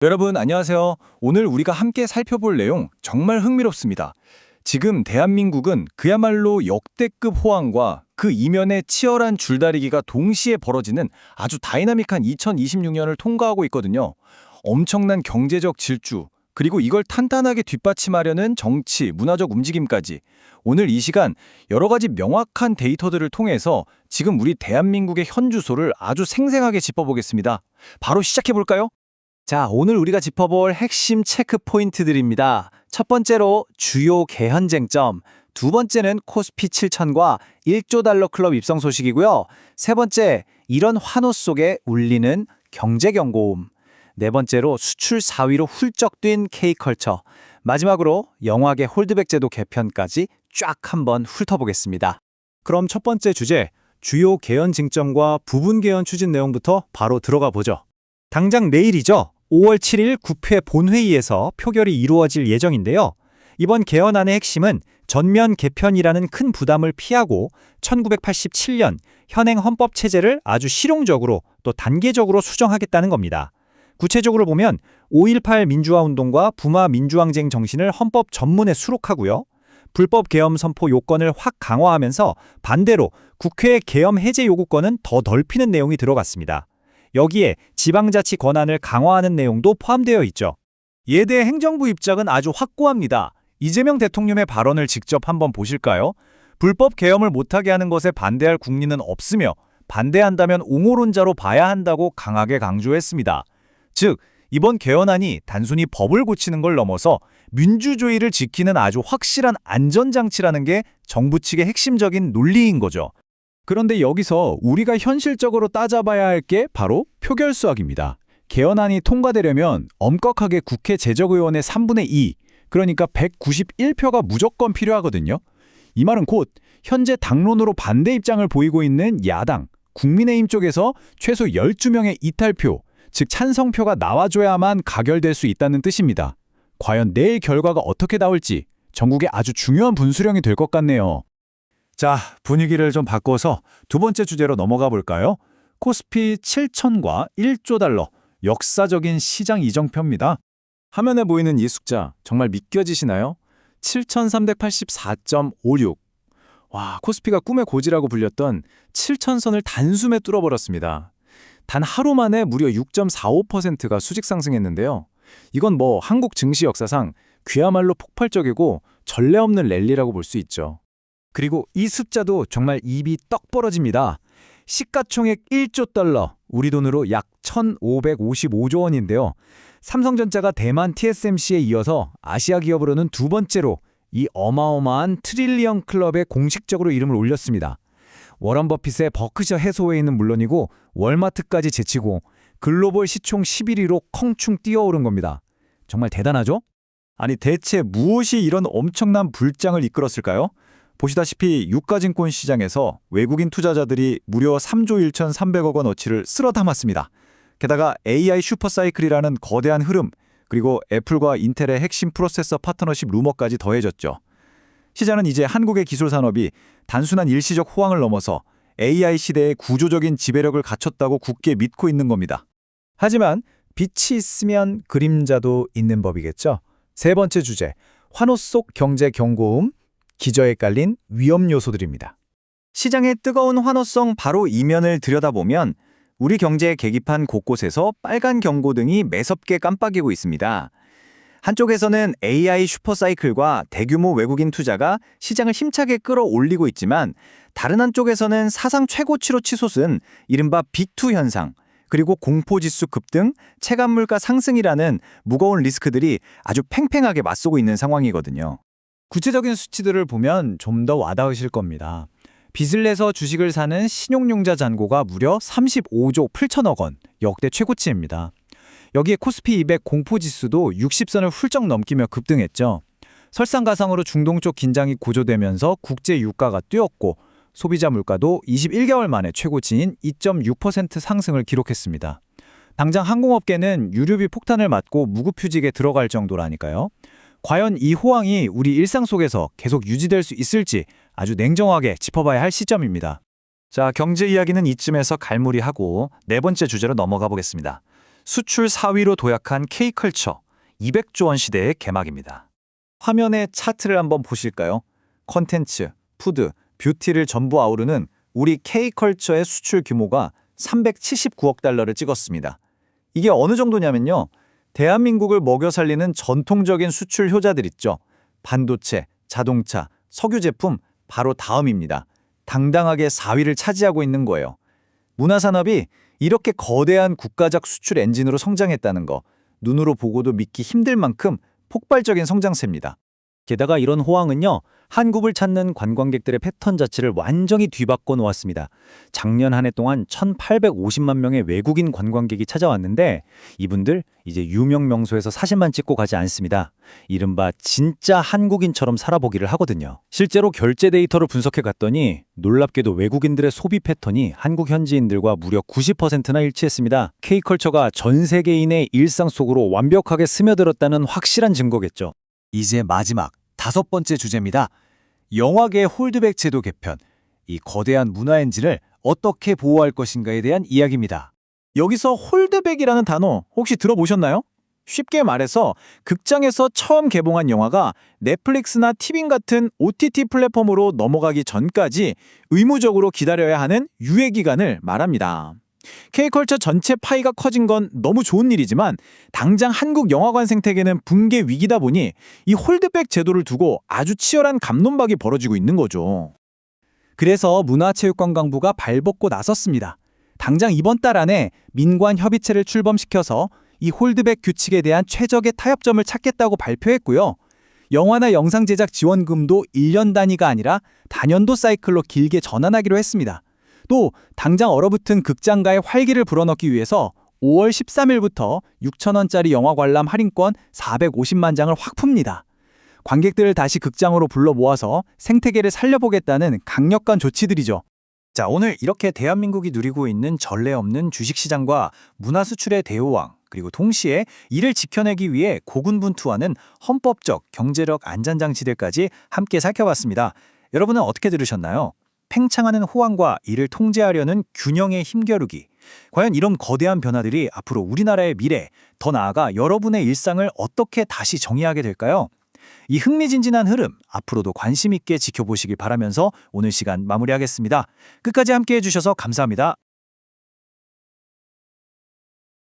여러분 안녕하세요. 오늘 우리가 함께 살펴볼 내용 정말 흥미롭습니다. 지금 대한민국은 그야말로 역대급 호황과 그 이면에 치열한 줄다리기가 동시에 벌어지는 아주 다이나믹한 2026년을 통과하고 있거든요. 엄청난 경제적 질주, 그리고 이걸 탄탄하게 뒷받침하려는 정치, 문화적 움직임까지 오늘 이 시간 여러 가지 명확한 데이터들을 통해서 지금 우리 대한민국의 현주소를 아주 생생하게 짚어보겠습니다. 바로 시작해볼까요? 자, 오늘 우리가 짚어볼 핵심 체크 포인트들입니다. 첫 번째로 주요 개헌 쟁점, 두 번째는 코스피 7천과 1조 달러 클럽 입성 소식이고요. 세 번째, 이런 환호 속에 울리는 경제 경고음. 네 번째로 수출 4위로 훌쩍 뛴 K컬처. 마지막으로 영화계 홀드백 제도 개편까지 쫙 한번 훑어보겠습니다. 그럼 첫 번째 주제, 주요 개헌 쟁점과 부분 개헌 추진 내용부터 바로 들어가 보죠. 당장 내일이죠. 5월 7일 국회 본회의에서 표결이 이루어질 예정인데요. 이번 개헌안의 핵심은 전면 개편이라는 큰 부담을 피하고 1987년 현행 헌법 체제를 아주 실용적으로 또 단계적으로 수정하겠다는 겁니다. 구체적으로 보면 5.18 민주화 운동과 부마 민주항쟁 정신을 헌법 전문에 수록하고요. 불법 계엄 선포 요건을 확 강화하면서 반대로 국회의 계엄 해제 요구권은 더 넓히는 내용이 들어갔습니다. 여기에 지방자치 권한을 강화하는 내용도 포함되어 있죠. 이에 대해 행정부 입장은 아주 확고합니다. 이재명 대통령의 발언을 직접 한번 보실까요? 불법 계엄을 못하게 하는 것에 반대할 국민은 없으며 반대한다면 옹호론자로 봐야 한다고 강하게 강조했습니다. 즉, 이번 개헌안이 단순히 법을 고치는 걸 넘어서 민주주의를 지키는 아주 확실한 안전장치라는 게 정부 측의 핵심적인 논리인 거죠. 그런데 여기서 우리가 현실적으로 따져봐야 할 게 바로 표결 수학입니다. 개헌안이 통과되려면 엄격하게 국회 제적의원의 3분의 2, 그러니까 191표가 무조건 필요하거든요. 이 말은 곧 현재 당론으로 반대 입장을 보이고 있는 야당, 국민의힘 쪽에서 최소 12명의 이탈표, 즉 찬성표가 나와줘야만 가결될 수 있다는 뜻입니다. 과연 내일 결과가 어떻게 나올지 전국에 아주 중요한 분수령이 될 것 같네요. 자, 분위기를 좀 바꿔서 두 번째 주제로 넘어가 볼까요? 코스피 7천과 1조 달러, 역사적인 시장 이정표입니다. 화면에 보이는 이 숫자 정말 믿겨지시나요? 7,384.56. 와, 코스피가 꿈의 고지라고 불렸던 7천선을 단숨에 뚫어버렸습니다. 단 하루 만에 무려 6.45%가 수직 상승했는데요. 이건 한국 증시 역사상 그야말로 폭발적이고 전례 없는 랠리라고 볼 수 있죠. 그리고 이 숫자도 정말 입이 떡 벌어집니다. 시가총액 1조 달러, 우리 돈으로 약 1,555조 원인데요. 삼성전자가 대만 TSMC에 이어서 아시아 기업으로는 두 번째로 이 어마어마한 트릴리언 클럽에 공식적으로 이름을 올렸습니다. 워런 버핏의 버크셔 해소웨이는 물론이고 월마트까지 제치고 글로벌 시총 11위로 컹충 뛰어오른 겁니다. 정말 대단하죠? 아니 대체 무엇이 이런 엄청난 불장을 이끌었을까요? 보시다시피 유가증권 시장에서 외국인 투자자들이 무려 3조 1,300억 원어치를 쓸어 담았습니다. 게다가 AI 슈퍼사이클이라는 거대한 흐름, 그리고 애플과 인텔의 핵심 프로세서 파트너십 루머까지 더해졌죠. 시장은 이제 한국의 기술 산업이 단순한 일시적 호황을 넘어서 AI 시대의 구조적인 지배력을 갖췄다고 굳게 믿고 있는 겁니다. 하지만 빛이 있으면 그림자도 있는 법이겠죠. 세 번째 주제, 환호 속 경제 경고음, 기저에 깔린 위험 요소들입니다. 시장의 뜨거운 환호성 바로 이면을 들여다보면 우리 경제의 계기판 곳곳에서 빨간 경고등이 매섭게 깜빡이고 있습니다. 한쪽에서는 AI 슈퍼사이클과 대규모 외국인 투자가 시장을 힘차게 끌어올리고 있지만 다른 한쪽에서는 사상 최고치로 치솟은 이른바 빅2 현상, 그리고 공포지수 급등, 체감물가 상승이라는 무거운 리스크들이 아주 팽팽하게 맞서고 있는 상황이거든요. 구체적인 수치들을 보면 좀 더 와닿으실 겁니다. 빚을 내서 주식을 사는 신용융자 잔고가 무려 35조 8천억 원, 역대 최고치입니다. 여기에 코스피 200 공포지수도 60선을 훌쩍 넘기며 급등했죠. 설상가상으로 중동 쪽 긴장이 고조되면서 국제 유가가 뛰었고 소비자 물가도 21개월 만에 최고치인 2.6% 상승을 기록했습니다. 당장 항공업계는 유류비 폭탄을 맞고 무급휴직에 들어갈 정도라니까요. 과연 이 호황이 우리 일상 속에서 계속 유지될 수 있을지 아주 냉정하게 짚어봐야 할 시점입니다. 자, 경제 이야기는 이쯤에서 갈무리하고 네 번째 주제로 넘어가 보겠습니다. 수출 4위로 도약한 K컬처, 200조 원 시대의 개막입니다. 화면의 차트를 한번 보실까요? 컨텐츠, 푸드, 뷰티를 전부 아우르는 우리 K컬처의 수출 규모가 379억 달러를 찍었습니다. 이게 어느 정도냐면요. 대한민국을 먹여 살리는 전통적인 수출 효자들 있죠. 반도체, 자동차, 석유 제품 바로 다음입니다. 당당하게 4위를 차지하고 있는 거예요. 문화산업이 이렇게 거대한 국가적 수출 엔진으로 성장했다는 거, 눈으로 보고도 믿기 힘들 만큼 폭발적인 성장세입니다. 게다가 이런 호황은요, 한국을 찾는 관광객들의 패턴 자체를 완전히 뒤바꿔 놓았습니다. 작년 한 해 동안 1,850만 명의 외국인 관광객이 찾아왔는데 이분들 이제 유명 명소에서 사진만 찍고 가지 않습니다. 이른바 진짜 한국인처럼 살아보기를 하거든요. 실제로 결제 데이터를 분석해 갔더니 놀랍게도 외국인들의 소비 패턴이 한국 현지인들과 무려 90%나 일치했습니다. K컬처가 전 세계인의 일상 속으로 완벽하게 스며들었다는 확실한 증거겠죠. 이제 마지막 5번째 주제입니다. 영화계 홀드백 제도 개편. 이 거대한 문화 엔진을 어떻게 보호할 것인가에 대한 이야기입니다. 여기서 홀드백이라는 단어 혹시 들어보셨나요? 쉽게 말해서 극장에서 처음 개봉한 영화가 넷플릭스나 티빙 같은 OTT 플랫폼으로 넘어가기 전까지 의무적으로 기다려야 하는 유예 기간을 말합니다. K컬처 전체 파이가 커진 건 너무 좋은 일이지만 당장 한국 영화관 생태계는 붕괴 위기다 보니 이 홀드백 제도를 두고 아주 치열한 갑론박이 벌어지고 있는 거죠. 그래서 문화체육관광부가 발벗고 나섰습니다. 당장 이번 달 안에 민관 협의체를 출범시켜서 이 홀드백 규칙에 대한 최적의 타협점을 찾겠다고 발표했고요. 영화나 영상 제작 지원금도 1년 단위가 아니라 다년도 사이클로 길게 전환하기로 했습니다. 또 당장 얼어붙은 극장가의 활기를 불어넣기 위해서 5월 13일부터 6,000원짜리 영화 관람 할인권 450만 장을 확 풉니다. 관객들을 다시 극장으로 불러 모아서 생태계를 살려보겠다는 강력한 조치들이죠. 자, 오늘 이렇게 대한민국이 누리고 있는 전례 없는 주식시장과 문화 수출의 대호황, 그리고 동시에 이를 지켜내기 위해 고군분투하는 헌법적, 경제력 안전장치들까지 함께 살펴봤습니다. 여러분은 어떻게 들으셨나요? 팽창하는 호황과 이를 통제하려는 균형의 힘겨루기. 과연 이런 거대한 변화들이 앞으로 우리나라의 미래, 더 나아가 여러분의 일상을 어떻게 다시 정의하게 될까요? 이 흥미진진한 흐름, 앞으로도 관심 있게 지켜보시길 바라면서 오늘 시간 마무리하겠습니다. 끝까지 함께해 주셔서 감사합니다.